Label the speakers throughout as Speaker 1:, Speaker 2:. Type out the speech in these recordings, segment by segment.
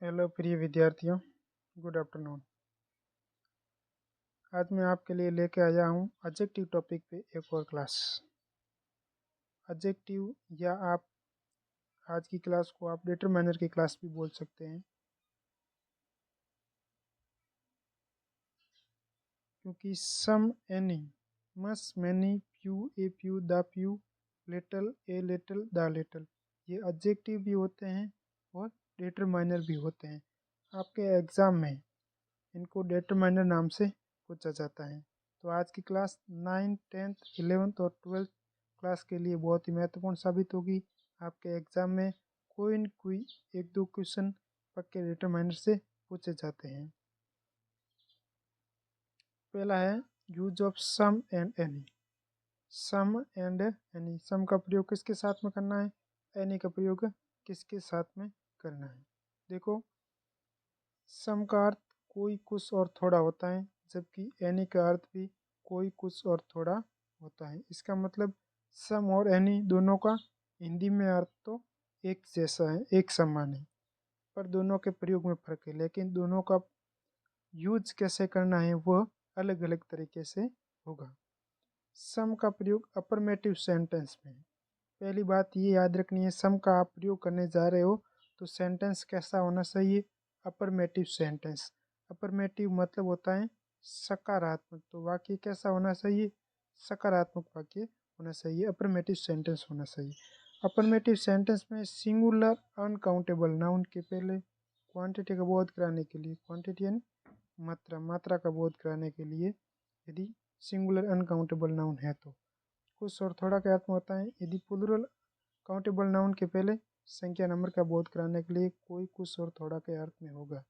Speaker 1: Hello प्रिय विद्यार्थियों, good afternoon. आज मैं आपके लिए लेके आया हूँ एडजेक्टिव टॉपिक पे एक और क्लास। एडजेक्टिव या आप आज की क्लास को आप डिटरमाइनर की क्लास भी बोल सकते हैं, क्योंकि some, any, must, many, few, a few, the few, little, a little, the little, ये एडजेक्टिव भी होते हैं और डिटरमाइनर भी होते हैं। आपके एग्ज़ाम में इनको डिटरमाइनर नाम से पूछा जाता है। तो आज की क्लास 9, 10th, 11th और 12th क्लास के लिए बहुत ही महत्वपूर्ण साबित होगी। आपके एग्ज़ाम में कोई न कोई एक दो क्वेश्चन पक्के डिटरमाइनर से पूछे जाते हैं। पहला है use of some and any. Some and any, some का प्रयोग किसके साथ में करना है, एनी का प्रयोग किसके साथ में करना है। देखो, सम का अर्थ कोई, कुछ और थोड़ा होता है, जबकि एनी का अर्थ भी कोई, कुछ और थोड़ा होता है। इसका मतलब सम और एनी दोनों का हिंदी में अर्थ तो एक जैसा है, एक समान है, पर दोनों के प्रयोग में फर्क है। लेकिन दोनों का यूज कैसे करना है वह अलग अलग तरीके से होगा। सम का प्रयोग अफर्मेटिव सेंटेंस में है। पहली बात ये याद रखनी है, सम का आप प्रयोग करने जा रहे हो तो सेंटेंस कैसा होना चाहिए, अफर्मेटिव सेंटेंस। अफर्मेटिव मतलब होता है सकारात्मक, तो वाक्य कैसा होना चाहिए, सकारात्मक वाक्य होना चाहिए, अफर्मेटिव सेंटेंस होना चाहिए। अफर्मेटिव सेंटेंस में सिंगुलर अनकाउंटेबल नाउन के पहले क्वांटिटी का बोध कराने के लिए, क्वांटिटी यानी मात्रा, मात्रा का बोध कराने के लिए यदि सिंगुलर अनकाउंटेबल नाउन है तो कुछ और थोड़ा का अर्थ होता है। यदि प्लूरल काउंटेबल नाउन के पहले संख्या नंबर का बोध कराने के लिए कोई, कुछ और थोड़ा के अर्थ में होगा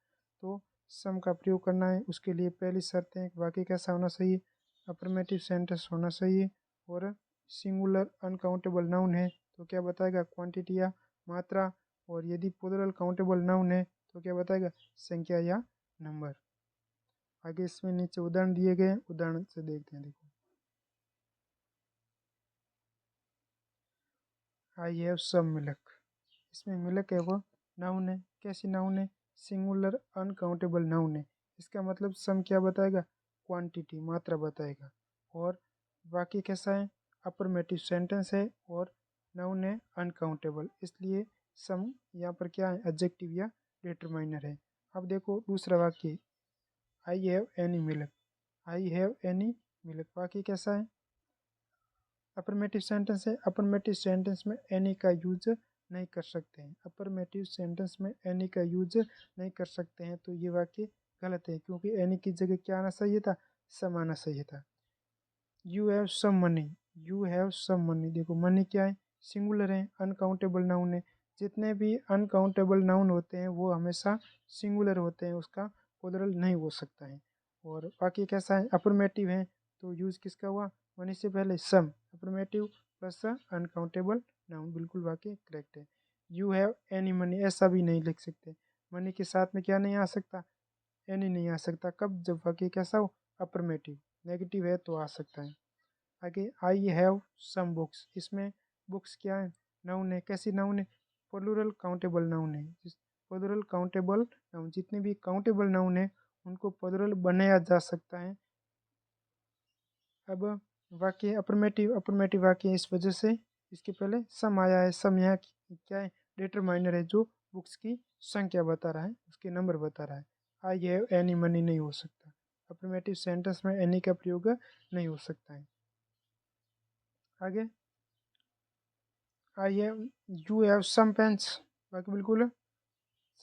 Speaker 1: तो सम का प्रयोग करना है। उसके लिए पहली शर्त है वाक्य कैसा होना चाहिए, अफर्मेटिव सेंटेंस होना चाहिए, और सिंगुलर अनकाउंटेबल नाउन है तो क्या बताएगा, क्वांटिटी या मात्रा, और यदि प्लूरल काउंटेबल नाउन है तो क्या बताएगा, संख्या या नंबर। आगे इसमें नीचे उदाहरण दिए गए, उदाहरण से देखते हैं। देखो, आई हैव सम मिल्क। इसमें मिल्क है वो नाउन है। कैसी नाउन है, सिंगुलर अनकाउंटेबल नाउन है। इसका मतलब सम क्या बताएगा, क्वांटिटी, मात्रा बताएगा। और वाक्य कैसा है, अफर्मेटिव सेंटेंस है और नाउन है अनकाउंटेबल, इसलिए सम यहाँ पर क्या है, एडजेक्टिव या डिटरमाइनर है। अब देखो दूसरा वाक्य, I have any milk. I have any milk वाक्य कैसा है, अफर्मेटिव सेंटेंस है। अफर्मेटिव सेंटेंस में एनी का यूज नहीं कर सकते हैं, अफर्मेटिव सेंटेंस में एनी का यूज नहीं कर सकते हैं, तो ये वाक्य गलत है, क्योंकि एनी की जगह क्या आना चाहिए था, सम आना चाहिए था। You have some money, you have some money. देखो मनी क्या है, सिंगुलर है, अनकाउंटेबल नाउन है। जितने भी अनकाउंटेबल नाउन होते हैं वो हमेशा सिंगुलर होते हैं, उसका प्लूरल नहीं हो सकता है। और वाक्य कैसा है, अफर्मेटिव है, तो यूज किसका हुआ, मनी से पहले सम, अफर्मेटिव प्लस अनकाउंटेबल नाउन, बिल्कुल वाक्य करेक्ट है। यू हैव एनी मनी ऐसा भी नहीं लिख सकते, मनी के साथ में क्या नहीं आ सकता, एनी नहीं आ सकता। कब, जब वाक्य कैसा हो, अफर्मेटिव। नेगेटिव है तो आ सकता है। आगे, आई हैव सम बुक्स। इसमें बुक्स क्या है, नाउन है। कैसी नाउन है, प्लूरल काउंटेबल नाउन है। प्लूरल काउंटेबल नाउन, जितने भी काउंटेबल नाउन है उनको प्लूरल बनाया जा सकता है। अब वाक्य अफर्मेटिव, अफर्मेटिव वाक्य इस वजह से इसके पहले सम आया है। सम यहाँ क्या है, डिटरमाइनर है, जो बुक्स की संख्या बता रहा है, उसके नंबर बता रहा है। आई हैव एनी मनी नहीं हो सकता, अफर्मेटिव सेंटेंस में एनी का प्रयोग नहीं हो सकता है। आगे, I have, you have some pens, बाकी बिल्कुल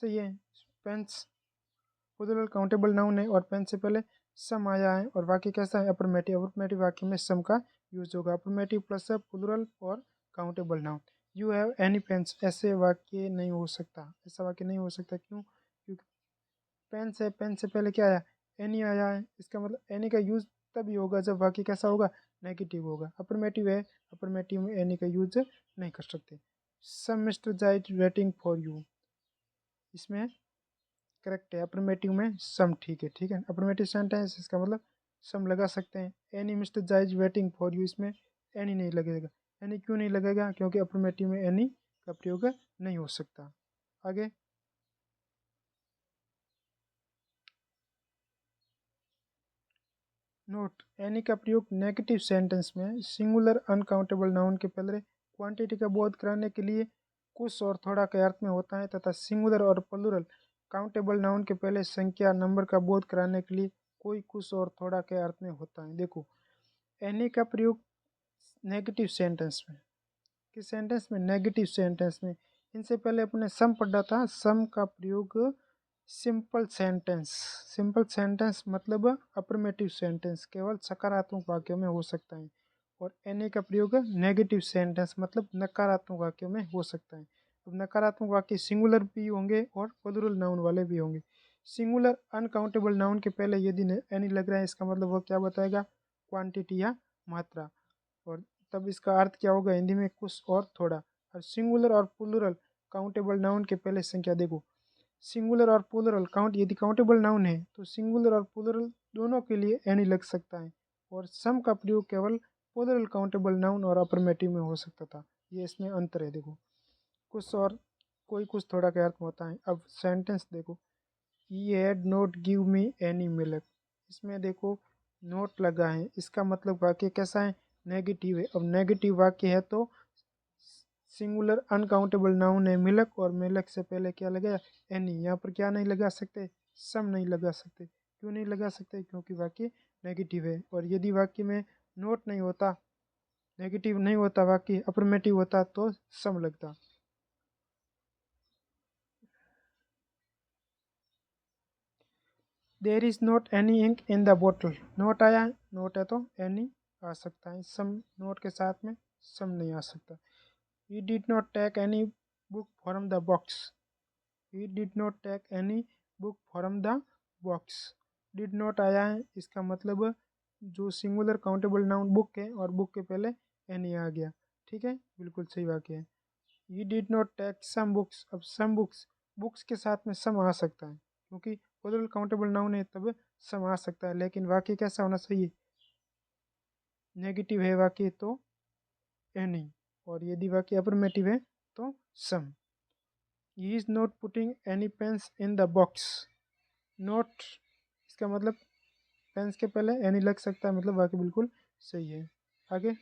Speaker 1: सही है। पेन्स प्लूरल काउंटेबल नाउन है और पेन से पहले सम आया है, और वाक्य कैसा है, अफर्मेटिव। अफर्मेटिव वाक्य में सम का यूज होगा, अफर्मेटिव प्लस प्लूरल और countable noun. You have any pens, ऐसे वाक्य नहीं हो सकता, ऐसा वाक्य नहीं हो सकता। क्यों, क्योंकि पेन से, पेन से पहले क्या आया, एनी आया है। इसका मतलब एनी का यूज तभी होगा जब वाक्य कैसा होगा, नेगेटिव होगा। अफर्मेटिव है, अफर्मेटिव में एनी का यूज नहीं कर सकते। सम मिस्टर जाइट वेटिंग फॉर यू, इसमें करेक्ट है, अफर्मेटिव में सम ठीक है, ठीक है। अफर्मेटिव सेंटेंस, इसका मतलब सम लगा सकते हैं। एनी मिस्टर जाइज वेटिंग फॉर यू, इसमें एनी नहीं लगेगा। एनी क्यों नहीं लगेगा, क्योंकि अफर्मेटिव में एनी का प्रयोग नहीं हो सकता। आगे, नोट, एनी का प्रयोग नेगेटिव सेंटेंस में सिंगुलर अनकाउंटेबल नाउन के पहले क्वांटिटी का बोध कराने के लिए कुछ और थोड़ा के अर्थ में होता है तथा सिंगुलर और प्लूरल काउंटेबल नाउन के पहले संख्या नंबर का बोध कराने के लिए कोई कुछ और थोड़ा के अर्थ में होता है। देखो, एनी का प्रयोग नेगेटिव सेंटेंस में, किस सेंटेंस में? नेगेटिव सेंटेंस में। इनसे पहले अपने सम पढ़ा था। सम का प्रयोग सिंपल सेंटेंस, सिंपल सेंटेंस मतलब अफर्मेटिव सेंटेंस, केवल सकारात्मक वाक्यों में हो सकता है। और एनी का प्रयोग नेगेटिव सेंटेंस मतलब नकारात्मक वाक्यों में हो सकता है। अब नकारात्मक वाक्य सिंगुलर भी होंगे और प्लूरल नाउन वाले भी होंगे। सिंगुलर अनकाउंटेबल नाउन के पहले यदि एनी लग रहा है, इसका मतलब वो क्या बताएगा? क्वांटिटी या मात्रा। और तब इसका अर्थ क्या होगा हिंदी में? कुछ और थोड़ा। और सिंगुलर और प्लूरल काउंटेबल नाउन के पहले संख्या। देखो, सिंगुलर और प्लूरल काउंट, यदि काउंटेबल नाउन है तो सिंगुलर और प्लूरल दोनों के लिए एनी लग सकता है। और सम का प्रयोग केवल प्लूरल काउंटेबल नाउन और अफर्मेटिव में हो सकता था। ये इसमें अंतर है। देखो, कुछ और कोई कुछ थोड़ा का अर्थ होता है। अब सेंटेंस देखो, he had not give me any milk. इसमें देखो नोट लगा है, इसका मतलब वाक्य कैसा है? नेगेटिव है। अब नेगेटिव वाक्य है तो सिंगुलर अनकाउंटेबल नाउन है मिल्क, और मिल्क से पहले क्या लगा? एनी। यहाँ पर क्या नहीं लगा सकते? सम नहीं लगा सकते। क्यों नहीं लगा सकते? क्योंकि वाक्य नेगेटिव है। और यदि वाक्य में नोट नहीं होता, नेगेटिव नहीं होता, वाक्य अफर्मेटिव होता तो सम लगता। There is not any ink in the bottle. Not आया है, नोट है तो एनी आ सकता है। सम नोट के साथ में सम नहीं आ सकता। He did not take any book from the box. He did not take any book from the box. Did not आया है, इसका मतलब जो सिंगुलर काउंटेबल नाउन बुक है और बुक के पहले एनी आ गया। ठीक है, बिल्कुल सही वाक्य है। He did not take some books। अब some books, बुक्स के साथ में सम आ सकता है क्योंकि प्लूरल काउंटेबल नाउन है, तब सम आ सकता है। लेकिन वाक्य कैसा होना चाहिए? नेगेटिव है वाक्य तो एनी, और यदि वाक्य अफर्मेटिव है तो some. He is not putting any pens in the box. Not, इसका मतलब पेंस के पहले एनी लग सकता है, मतलब वाक्य बिल्कुल सही है। आगे,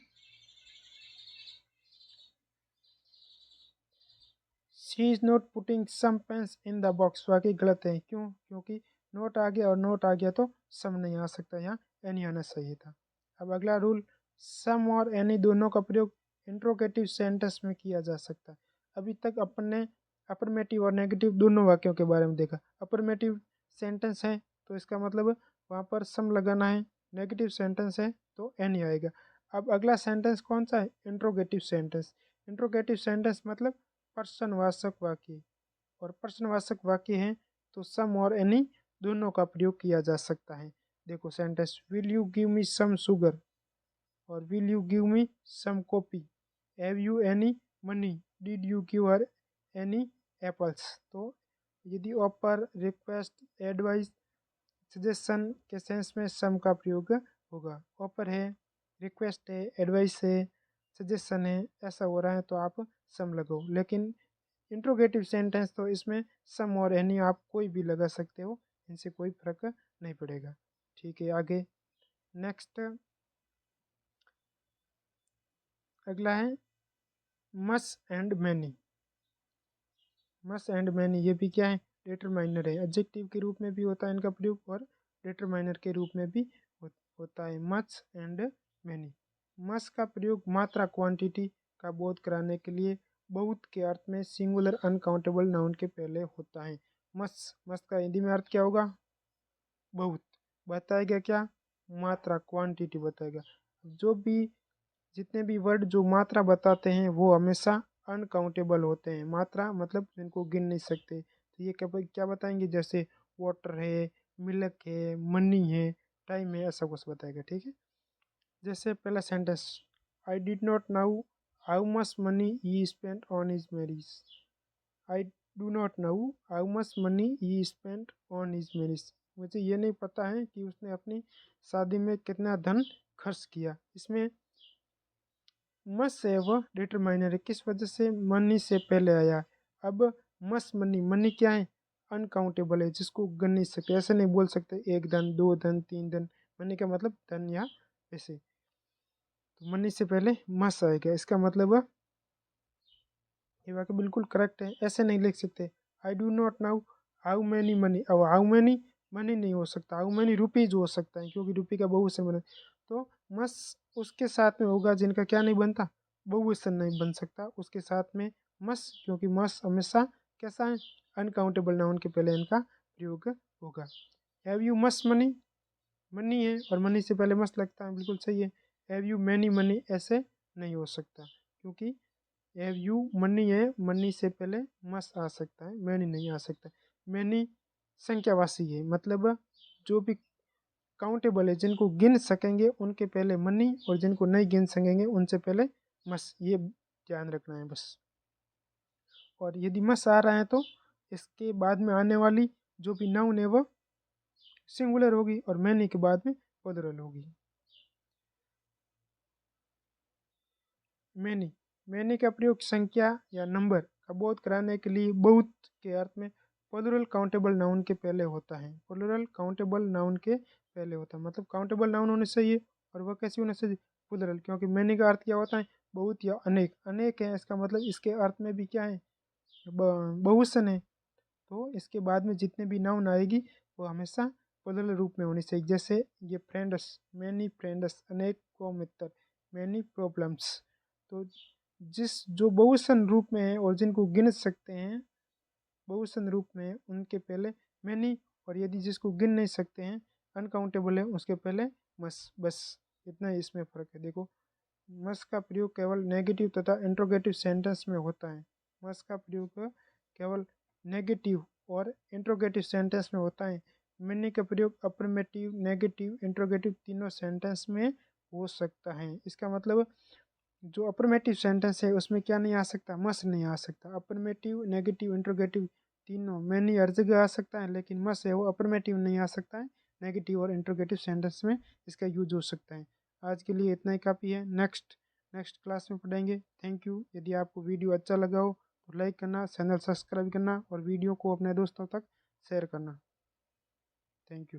Speaker 1: she is not putting some pens in the box, वाक्य गलत है। क्यों? क्योंकि नोट आ गया और नोट आ गया तो सम नहीं आ सकता, यहाँ एनी आना सही था। अब अगला रूल, सम और एनी दोनों का प्रयोग इंट्रोगेटिव सेंटेंस में किया जा सकता है। अभी तक अपन ने अफर्मेटिव और नेगेटिव दोनों वाक्यों के बारे में देखा। अफर्मेटिव सेंटेंस है तो इसका मतलब वहाँ पर सम लगाना है, नेगेटिव सेंटेंस है तो एनी आएगा। अब अगला सेंटेंस कौन सा है? Interrogative sentence. इंट्रोगेटिव सेंटेंस मतलब प्रश्नवाचक वाक्य, और प्रश्नवाचक वाक्य है तो सम और एनी दोनों का प्रयोग किया जा सकता है। देखो sentence, will you give me some sugar और will you give me some coffee, have you any money, did you give her any apples. तो यदि ऑफर, रिक्वेस्ट, एडवाइस, सजेशन के सेंस में सम का प्रयोग होगा। ऑफर है, रिक्वेस्ट है, एडवाइस है, सजेशन है, ऐसा हो रहा है तो आप सम लगाओ। लेकिन इंट्रोगेटिव सेंटेंस तो इसमें सम और एनी आप कोई भी लगा सकते हो, इनसे कोई फर्क नहीं पड़ेगा। ठीक है, आगे नेक्स्ट अगला है मस एंड मैनी। मस एंड मैनी ये भी क्या है? डिटरमाइनर है। एडजेक्टिव के रूप में भी होता है इनका प्रयोग और डिटरमाइनर के रूप में भी होता है। Much and many. मस का प्रयोग मात्रा, क्वांटिटी का बोध कराने के लिए बहुत के अर्थ में सिंगुलर अनकाउंटेबल नाउन के पहले होता है। मस, मस का हिंदी में अर्थ क्या होगा? बहुत। बताएगा क्या? मात्रा, क्वांटिटी बताएगा। जो भी जितने भी वर्ड जो मात्रा बताते हैं वो हमेशा अनकाउंटेबल होते हैं। मात्रा मतलब इनको गिन नहीं सकते। तो ये क्या क्या बताएंगे? जैसे वाटर है, मिल्क है, मनी है, टाइम है, ऐसा कुछ बताएगा। ठीक है, जैसे पहला sentence, I did not now how much money he spent on his marriage. I do not now how much money he spent on his marriage. मुझे ये नहीं पता है कि उसने अपनी शादी में कितना धन खर्च किया। इसमें मस है वो डिटरमाइनर है, किस वजह से? मनी से पहले आया। अब मस मनी, मनी क्या है? अनकाउंटेबल है, जिसको गन नहीं सकते। ऐसे नहीं बोल सकते एक धन, दो धन, तीन धन, मनी का मतलब धन या पैसे। तो मनी से पहले मस आएगा, इसका मतलब ये वाक्य बिल्कुल करेक्ट है। ऐसे नहीं लिख सकते I do not now how many money, अब हाउ मैनी मनी नहीं हो सकता, हाउ मैनी रुपीज हो सकता है क्योंकि रुपये का बहुवचन बना। तो मस उसके साथ में होगा जिनका क्या नहीं बनता, बहुवचन नहीं बन सकता, उसके साथ में मस, क्योंकि मस हमेशा कैसा है, अनकाउंटेबल नाउन के पहले इनका प्रयोग होगा। हैव यू मस मनी, मनी है और मनी से पहले मस लगता है, बिल्कुल सही है। हैव यू मैनी मनी ऐसे नहीं हो सकता क्योंकि हैव यू मनी है, मनी से पहले मस आ सकता है, मैनी नहीं आ सकता। मैनी संख्यावाची है, मतलब जो भी काउंटेबल है जिनको गिन सकेंगे उनके पहले मनी, और जिनको नहीं गिन सकेंगे उनसे पहले मस, ये ध्यान रखना है बस। और यदि मस आ रहा है तो इसके बाद में आने वाली जो भी नाउन है वो सिंगुलर होगी और मैनी के बाद में प्लूरल होगी। मैनी, मैनी का प्रयोग संख्या या नंबर का बोध कराने के लिए बहुत के अर्थ में प्लूरल काउंटेबल नाउन के पहले होता है। प्लूरल काउंटेबल नाउन के पहले होता है, मतलब काउंटेबल नाउन होने चाहिए और वह कैसे होना चाहिए, प्लूरल, क्योंकि मैनी का अर्थ क्या होता है, बहुत या अनेक, अनेक है इसका मतलब इसके अर्थ में भी क्या है, बहुवचन है। तो इसके बाद में जितने भी नाउन आएगी वो हमेशा प्लूरल रूप में होनी चाहिए। जैसे ये फ्रेंड्स, मैनी फ्रेंड्स, अनेकों मित्र, मैनी प्रॉब्लम्स। तो जिस जो बहुवचन रूप में है और जिनको गिन सकते हैं बहुवचन रूप में उनके पहले मैनी, और यदि जिसको गिन नहीं सकते हैं अनकाउंटेबल है उसके पहले मस, बस इतना ही इसमें फ़र्क है। देखो मस का प्रयोग केवल नेगेटिव तथा इंट्रोगेटिव सेंटेंस में होता है। मस का प्रयोग केवल नेगेटिव और इंट्रोगेटिव सेंटेंस में होता है। मैनी का प्रयोग अफर्मेटिव, नेगेटिव, इंट्रोगेटिव तीनों सेंटेंस में हो सकता है। इसका मतलब जो अफर्मेटिव सेंटेंस है उसमें क्या नहीं आ सकता, मस नहीं आ सकता। अफर्मेटिव, नेगेटिव, इंट्रोगेटिव तीनों मैनी हर जगह आ सकता है, लेकिन मस है वो अफर्मेटिव नहीं आ सकता है, नेगेटिव और इंट्रोगेटिव सेंटेंस में इसका यूज हो सकता है। आज के लिए इतना ही काफ़ी है, नेक्स्ट क्लास में पढ़ेंगे। Thank you. यदि आपको वीडियो अच्छा लगा हो तो लाइक करना, चैनल सब्सक्राइब करना और वीडियो को अपने दोस्तों तक शेयर करना। Thank you.